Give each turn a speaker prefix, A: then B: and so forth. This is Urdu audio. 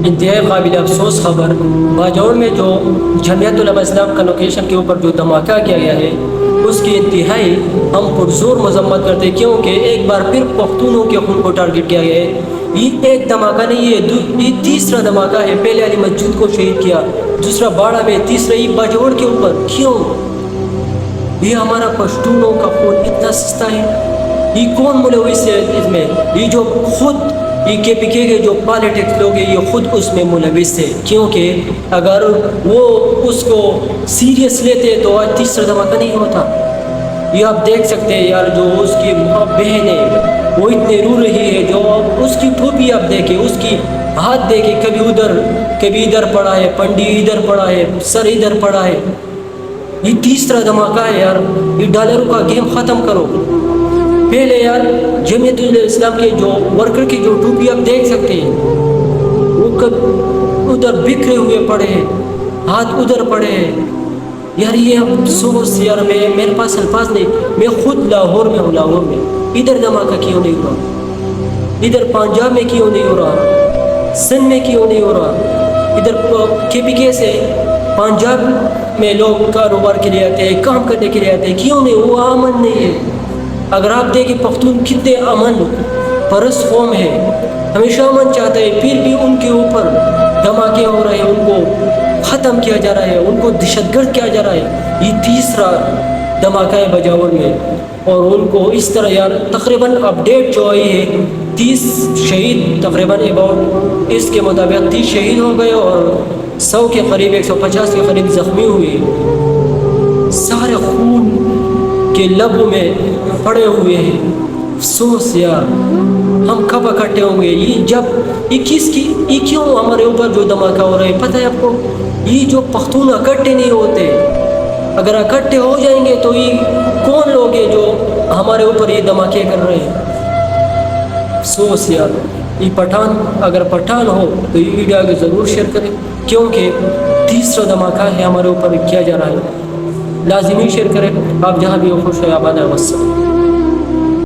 A: انتہائی قابل افسوس خبر، باجوڑ میں جو جمعیت علماء اسلام کا لوکیشن کے اوپر جو دھماکہ کیا گیا ہے اس کی انتہائی ہم پرزور مذمت کرتے ہیں، کیونکہ ایک بار پھر پختونوں کے خون کو ٹارگٹ کیا گیا ہے۔ یہ ایک دھماکہ نہیں ہے، یہ تیسرا دھماکہ ہے۔ پہلے علی مسجد کو شہید کیا، دوسرا باڑہ میں، تیسرا یہ باجوڑ کے اوپر۔ کیوں؟ یہ ہمارا پشتونوں کا خون اتنا سستا ہے؟ یہ کون ملوث ہے اس میں؟ یہ جو خود یہ کے پی کے جو پالیٹکس لوگ ہیں یہ خود اس میں ملوث ہے، کیونکہ اگر وہ اس کو سیریس لیتے تو آج تیسرا دھماکہ نہیں ہوتا۔ یہ آپ دیکھ سکتے ہیں یار، جو اس کی بہن ہے وہ اتنے رو رہی ہے، جو اس کی ٹوپی آپ دیکھیں، اس کی ہاتھ دیکھیں، کبھی ادھر پڑا ہے، پنڈی ادھر پڑا ہے، سر ادھر پڑا ہے۔ یہ تیسرا دھماکہ ہے یار، یہ ڈالروں کا گیم ختم کرو۔ پہلے یار جمعیت اسلام کے جو ورکر کی جو ٹوپی آپ دیکھ سکتے ہیں، وہ ادھر بکھرے ہوئے پڑے ہیں، ہاتھ ادھر پڑے ہیں یار۔ یہ افسوس یار، میرے پاس الفاظ نہیں۔ میں خود لاہور میں ہوں، لاہور میں ادھر دھماکہ کیوں نہیں ہو رہا؟ ادھر پنجاب میں کیوں نہیں ہو رہا؟ سندھ میں کیوں نہیں ہو رہا؟ ادھر کے پی کے سے پنجاب میں لوگ کاروبار کے لیے آتے ہیں، کام کرنے کے لیے آتے ہیں، کیوں نہیں؟ وہ امن نہیں ہے۔ اگر آپ دیکھیں پختون کتنے امن پرست قوم ہے، ہمیشہ امن چاہتا ہے، پھر بھی ان کے اوپر دھماکے ہو رہے ہیں، ان کو ختم کیا جا رہا ہے، ان کو دہشت گرد کیا جا رہا ہے۔ یہ تیسرا دھماکہ ہے باجوڑ میں، اور ان کو اس طرح یار تقریباً اپڈیٹ جو آئی ہے 30 شہید تقریباً اباؤٹ اس کے مطابق 30 شہید ہو گئے اور 100 کے قریب 150 کے قریب زخمی ہوئے، سارے خون کے لبوں میں پڑے ہوئے ہیں۔ افسوس یار، ہم کب اکٹھے ہوں گے؟ یہ کیوں ہمارے اوپر جو دھماکہ ہو رہا ہے پتہ ہے آپ کو؟ یہ جو پختون اکٹھے نہیں ہوتے، اگر اکٹھے ہو جائیں گے تو یہ کون لوگ ہیں جو ہمارے اوپر یہ دھماکے کر رہے ہیں؟ افسوس یار، یہ پٹھان اگر پٹھان ہو تو یہ ویڈیو آگے ضرور شیئر کریں، کیونکہ تیسرا دھماکہ ہے ہمارے اوپر کیا جا رہا ہے۔ لازمی شیئر کریں۔ آپ جہاں بھی ہو خوش ہے، آباد ہے، والسلام۔